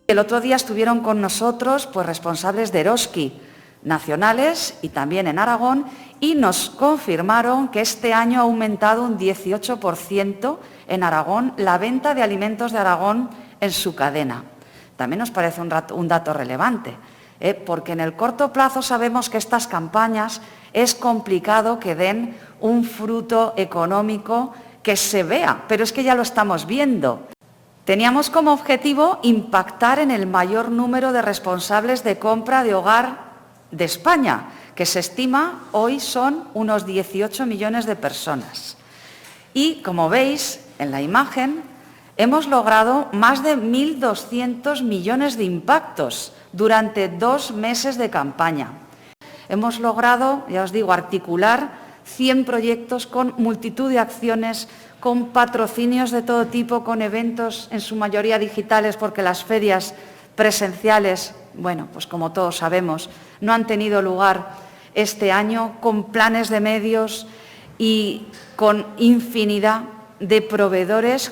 El otro día estuvieron con nosotros pues, responsables de Eroski, nacionales y también en Aragón, y nos confirmaron que este año ha aumentado un 18% en Aragón la venta de alimentos de Aragón en su cadena. También nos parece un dato relevante, porque en el corto plazo sabemos que estas campañas es complicado que den un fruto económico que se vea, pero es que ya lo estamos viendo. Teníamos como objetivo impactar en el mayor número de responsables de compra de hogar de España, que se estima hoy son unos 18 millones de personas. Y, como veis en la imagen, hemos logrado más de 1.200 millones de impactos durante 2 meses de campaña. Hemos logrado, ya os digo, articular 100 proyectos con multitud de acciones, con patrocinios de todo tipo, con eventos en su mayoría digitales, porque las ferias presenciales, bueno, pues como todos sabemos, no han tenido lugar este año, con planes de medios y con infinidad de proveedores